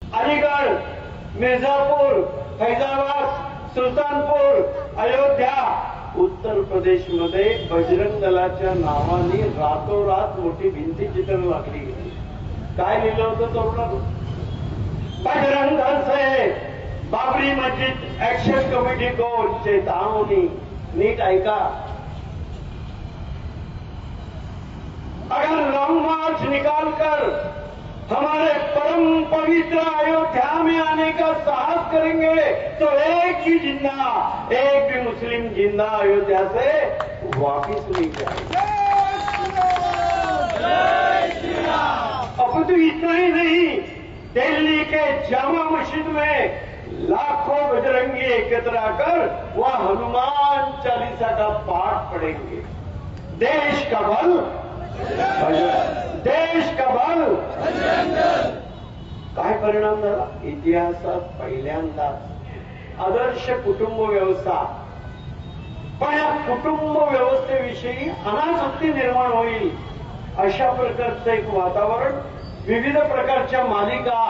अलीगढ़, मिर्जापुर, फैजाबाद, सुलतानपूर, अयोध्या, उत्तर प्रदेश मध्ये बजरंग दलाच्या नावाने रातोरात मोठी भिंतीचित्र लागली गेली. काय लिहिलं होतं तरुणांनी? बजरंग दल से बाबरी मस्जिद एक्शन कमेटी को चेतावनी. नीट ऐका. अगर लॉन्ग मार्च निकालकर हमारे परम पवित्र अयोध्या में आने का साहस करेंगे तो एक ही जिंदा, एक भी मुस्लिम जिंदा अयोध्या से वापिस नहीं जाएगा. अब तो इतना ही नहीं, दिल्ली के जामा मस्जिद में लाखों बजरंगी एकत्र आकर वह हनुमान चालीसा का पाठ पढ़ेंगे. देश का बल, देश का बल. काय परिणाम झाला? इतिहासात पहिल्यांदाच आदर्श कुटुंब व्यवस्था. पण या कुटुंब व्यवस्थेविषयी अनासक्ती निर्माण होईल अशा प्रकारचं एक वातावरण विविध प्रकारच्या मालिका,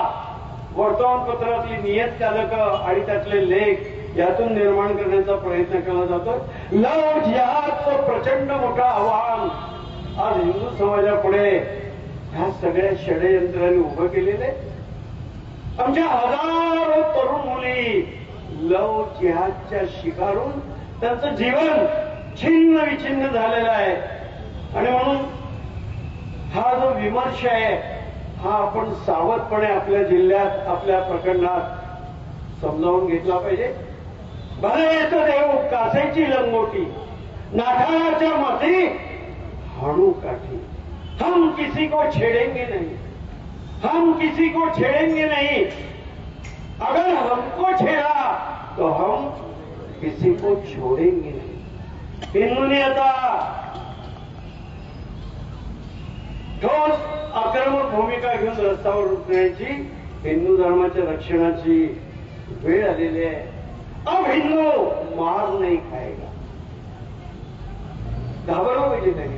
वर्तमानपत्रातली नियतकालिकं आणि त्यातले लेख यातून निर्माण करण्याचा प्रयत्न केला जातो. लव जिहादचं प्रचंड मोठं आव्हान आज हिंदू समाजापुढे ह्या सगळ्या षडयंत्रांनी उभं केलेले. आमच्या हजारो तरुण मुली लव जिहादच्या शिकारून त्यांचं जीवन छिन्न विछिन्न झालेलं आहे. आणि म्हणून हा जो विमर्श आहे हा आपण सावधपणे आपल्या जिल्ह्यात, आपल्या प्रकरणात समजावून घेतला पाहिजे. भले येतो देव कासेची लंगोटी, नाठाळाच्या माथी हाणू काठी. हम किसी को छेड़ेंगे नहीं, हम किसी को छेड़ेंगे नहीं. अगर हमको छेड़ा तो हम किसी को छोड़ेंगे नहीं. हिंदूंनी आता ठोस आक्रमक भूमिका घेऊन रस्त्यावर उतरण्याची, हिंदू धर्माच्या रक्षणाची वेळ आलेली आहे. अब हिंदू मार नहीं खाएगा. घाबरलो पाहिजे त्यांनी.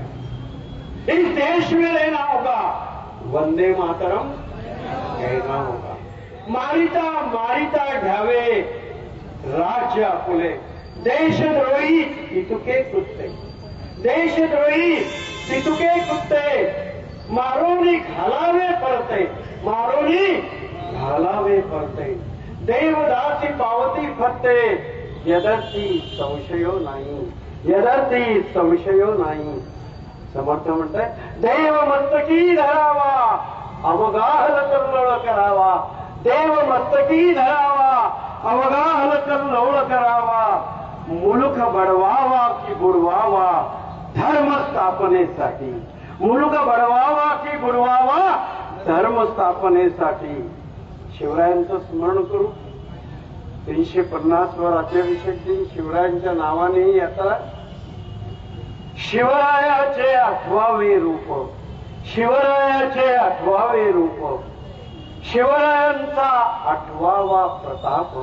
इस देश में रहना होगा, वंदे मातरम कहना होगा. मारिता मारिता घ्यावे राज्य आपुले. देशद्रोही इतुके कृत्य, देशद्रोही तितुके कृत्य मारोनी घालावे पडते, मारोनी घालावे पडते. देवदासी पावती फत्ते, यदर्थी संशयो नाही, यदर्थी संशयो नाही. समर्थ म्हणताय देव मस्तकी धरावा, अवगाहल कल्लोळ करावा. देव मस्तकी धरावा, अवगाहल कल्लोळ करावा. मुलुख बडवावा की बुडवावा धर्म स्थापनेसाठी. मुलुख बडवावा की बुडवावा धर्म स्थापनेसाठी. शिवरायांचं स्मरण करू. 350 वर राज्याभिषेक दिन शिवरायांच्या नावानेही यात्रा. शिवरायाचे 8वे रूप, शिवरायाचे 8वे रूप, शिवरायांचा 8वा प्रताप.